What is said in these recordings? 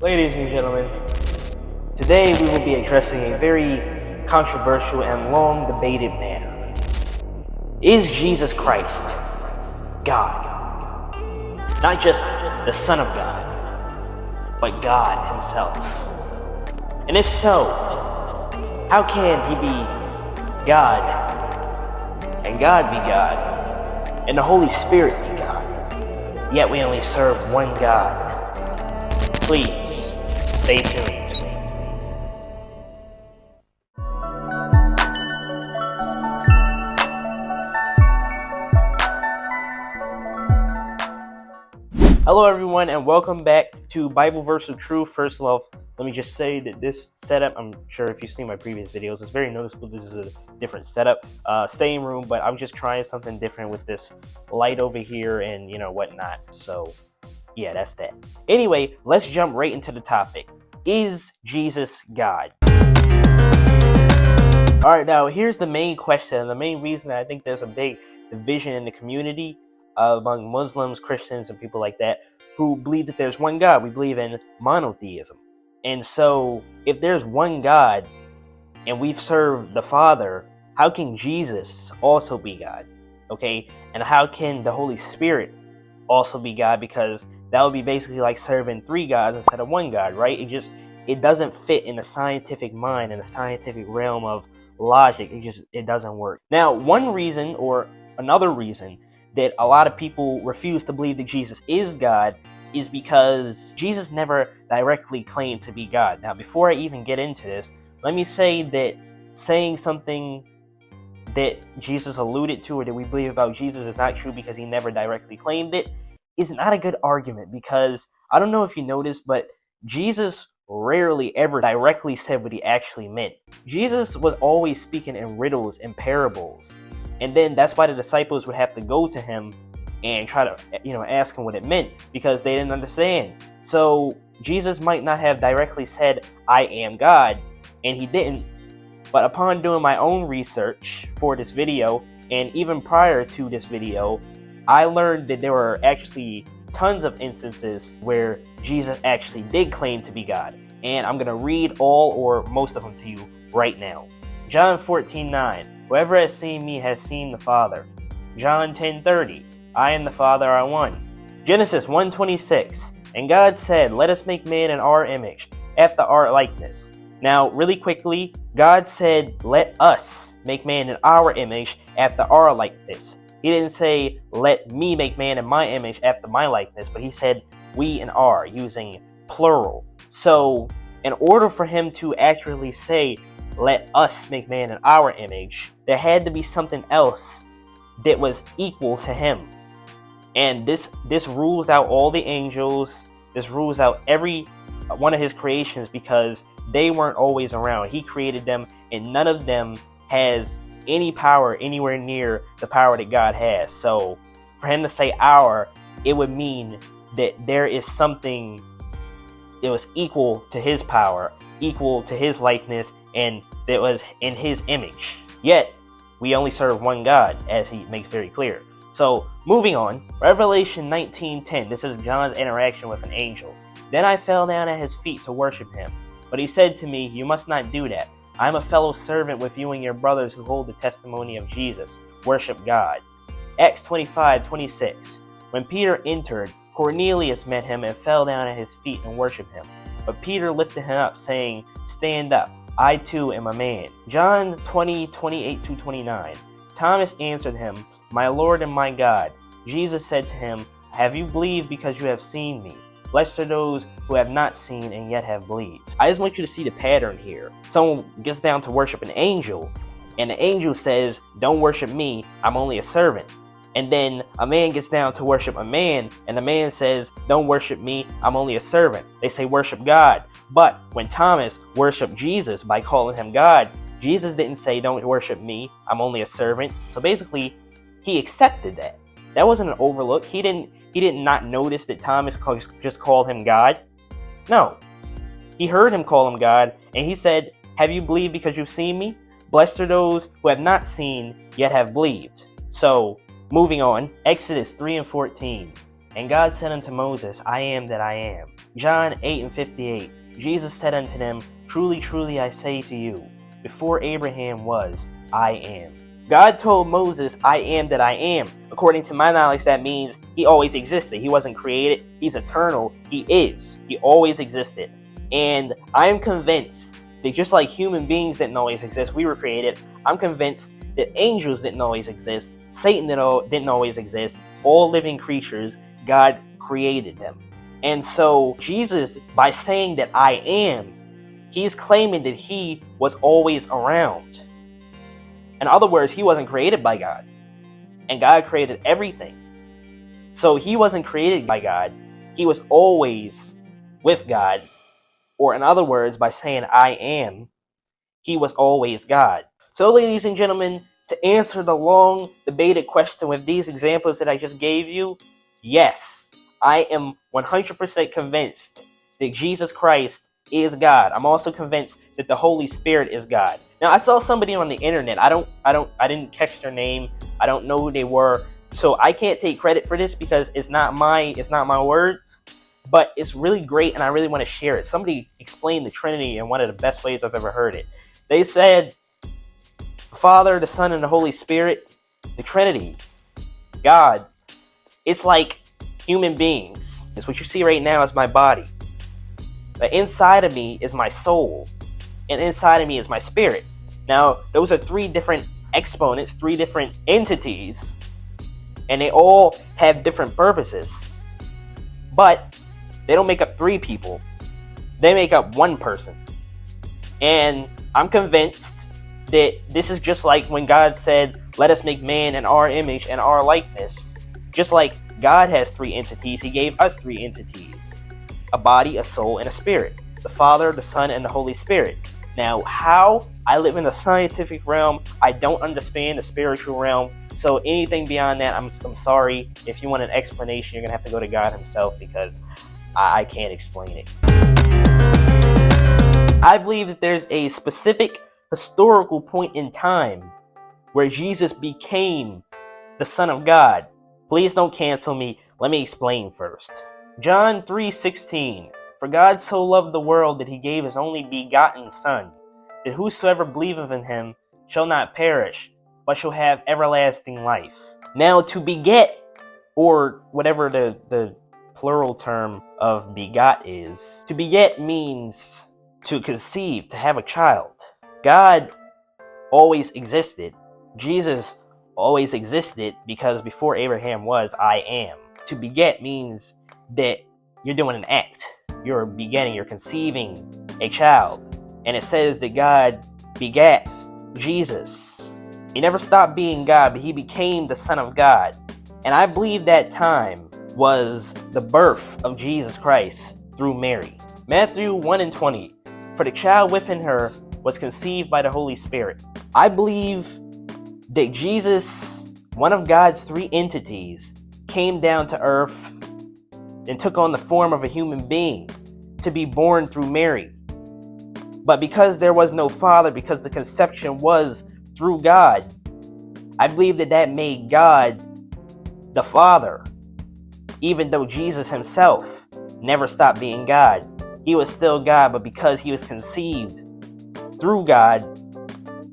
Ladies and gentlemen, today we will be addressing a very controversial and long debated matter. Is Jesus Christ God? Not just the Son of God, but God Himself. And if so, how can He be God and God be God and the Holy Spirit be God? Yet we only serve one God. Please, stay tuned. Hello everyone, and welcome back to Bible Verse of Truth. First of all, let me just say that this setup, I'm sure if you've seen my previous videos, it's very noticeable. This is a different setup. Same room, but I'm just trying something different with this light over here and whatnot. So yeah, that's that. Anyway, let's jump right into the topic. Is Jesus God? Alright, now here's the main question, and the main reason that I think there's a big division in the community among Muslims, Christians, and people like that who believe that there's one God. We believe in monotheism. And so, if there's one God and we've served the Father, how can Jesus also be God? Okay? And how can the Holy Spirit also be God? Because that would be basically like serving three gods instead of one God, right? It doesn't fit in the scientific mind, in the scientific realm of logic. It doesn't work. Now, one reason or another reason that a lot of people refuse to believe that Jesus is God is because Jesus never directly claimed to be God. Now, before I even get into this, let me say that saying something that Jesus alluded to or that we believe about Jesus is not true because he never directly claimed it is not a good argument, because I don't know if you noticed, but Jesus rarely ever directly said what he actually meant. Jesus was always speaking in riddles and parables, and then that's why the disciples would have to go to him and try to ask him what it meant, because they didn't understand. So Jesus might not have directly said, "I am God," and he didn't. But upon doing my own research for this video, and even prior to this video, I learned that there were actually tons of instances where Jesus actually did claim to be God. And I'm going to read all or most of them to you right now. John 14:9, whoever has seen me has seen the Father. John 10:30, I and the Father are one. Genesis 1:26, and God said, let us make man in our image, after our likeness. Now, really quickly, God said, let us make man in our image, after our likeness. He didn't say, let me make man in my image after my likeness, but he said, we and our, using plural. So, in order for him to accurately say, let us make man in our image, there had to be something else that was equal to him. And this rules out all the angels. This rules out every one of his creations, because they weren't always around. He created them, and none of them has any power anywhere near the power that God has. So for him to say our, it would mean that there is something that was equal to his power, equal to his likeness, and that was in his image. Yet we only serve one God, as he makes very clear. So moving on, Revelation 19:10, this is John's interaction with an angel. Then I fell down at his feet to worship him, but he said to me, you must not do that. I am a fellow servant with you and your brothers who hold the testimony of Jesus. Worship God. Acts 25:26. When Peter entered, Cornelius met him and fell down at his feet and worshipped him. But Peter lifted him up, saying, stand up, I too am a man. John 20:28-29. Thomas answered him, my Lord and my God. Jesus said to him, have you believed because you have seen me? Blessed are those who have not seen and yet have believed. I just want you to see the pattern here. Someone gets down to worship an angel, and the angel says, don't worship me, I'm only a servant. And then a man gets down to worship a man, and the man says, don't worship me, I'm only a servant. They say worship God. But when Thomas worshiped Jesus by calling him God, Jesus didn't say, don't worship me, I'm only a servant. So basically, he accepted that. That wasn't an overlook. He did not notice that Thomas just called him God. No. He heard him call him God, and he said, have you believed because you've seen me? Blessed are those who have not seen, yet have believed. So, moving on, Exodus 3:14. And God said unto Moses, I am that I am. John 8:58. Jesus said unto them, Truly, truly, I say to you, before Abraham was, I am. God told Moses, I am that I am. According to my knowledge, that means he always existed. He wasn't created. He's eternal. He is. He always existed. And I'm convinced that just like human beings didn't always exist, we were created. I'm convinced that angels didn't always exist. Satan didn't always exist. All living creatures, God created them. And so Jesus, by saying that I am, he's claiming that he was always around. In other words, he wasn't created by God. And God created everything. So he wasn't created by God. He was always with God. Or in other words, by saying I am, he was always God. So ladies and gentlemen, to answer the long debated question with these examples that I just gave you, yes, I am 100% convinced that Jesus Christ is God. I'm also convinced that the Holy Spirit is God. Now, I saw somebody on the internet. I didn't catch their name. I don't know who they were. So I can't take credit for this because it's not my words, but it's really great and I really want to share it. Somebody explained the Trinity in one of the best ways I've ever heard it. They said, Father, the Son, and the Holy Spirit, the Trinity, God, it's like human beings. It's what you see right now is my body. But inside of me is my soul. And inside of me is my spirit. Now, those are three different exponents, three different entities. And they all have different purposes. But they don't make up three people. They make up one person. And I'm convinced that this is just like when God said, let us make man in our image and our likeness. Just like God has three entities, he gave us three entities. A body, a soul, and a spirit. The Father, the Son, and the Holy Spirit. Now, how? I live in the scientific realm. I don't understand the spiritual realm. So anything beyond that, I'm sorry. If you want an explanation, you're going to have to go to God himself because I can't explain it. I believe that there's a specific historical point in time where Jesus became the Son of God. Please don't cancel me. Let me explain first. John 3:16. For God so loved the world that he gave his only begotten Son, that whosoever believeth in him shall not perish, but shall have everlasting life. Now, to beget, or whatever the plural term of begot is, to beget means to conceive, to have a child. God always existed. Jesus always existed because before Abraham was, I am. To beget means that you're doing an act. You're begetting, you're conceiving a child. And it says that God begat Jesus. He never stopped being God, but he became the Son of God. And I believe that time was the birth of Jesus Christ through Mary. Matthew 1:20. For the child within her was conceived by the Holy Spirit. I believe that Jesus, one of God's three entities, came down to earth and took on the form of a human being to be born through Mary. But because there was no father, because the conception was through God, I believe that made God the Father, even though Jesus himself never stopped being God. He was still God, but because he was conceived through God,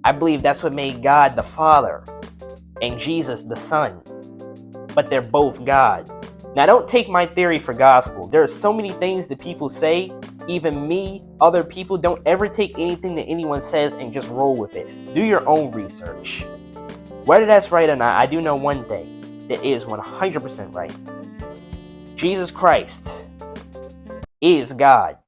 I believe that's what made God the Father and Jesus the Son. But they're both God. Now, don't take my theory for gospel. There are so many things that people say, even me, other people. Don't ever take anything that anyone says and just roll with it. Do your own research. Whether that's right or not, I do know one thing that is 100% right. Jesus Christ is God.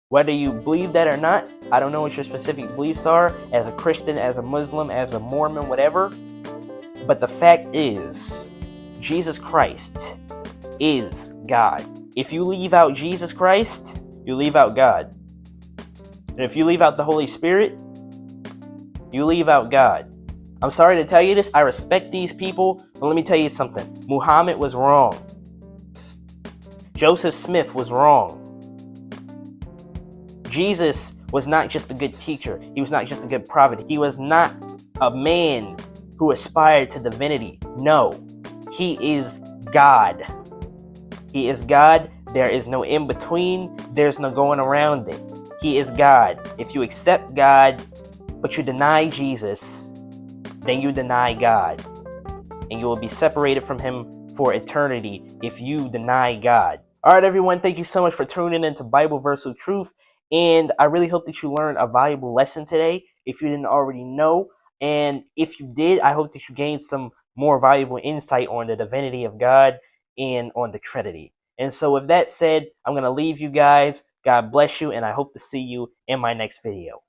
Whether you believe that or not, I don't know what your specific beliefs are, as a Christian, as a Muslim, as a Mormon, whatever. But the fact is, Jesus Christ is God. If you leave out Jesus Christ, you leave out God. And if you leave out the Holy Spirit, you leave out God. I'm sorry to tell you this, I respect these people, but let me tell you something. Muhammad was wrong. Joseph Smith was wrong. Jesus was not just a good teacher. He was not just a good prophet. He was not a man who aspired to divinity. No, he is God. He is God. There is no in between. There's no going around it. He is God. If you accept God, but you deny Jesus, then you deny God. And you will be separated from him for eternity if you deny God. All right, everyone. Thank you so much for tuning into Bible Versal Truth. And I really hope that you learned a valuable lesson today, if you didn't already know. And if you did, I hope that you gained some more valuable insight on the divinity of God and on the Trinity. And so with that said, I'm going to leave you guys. God bless you, and I hope to see you in my next video.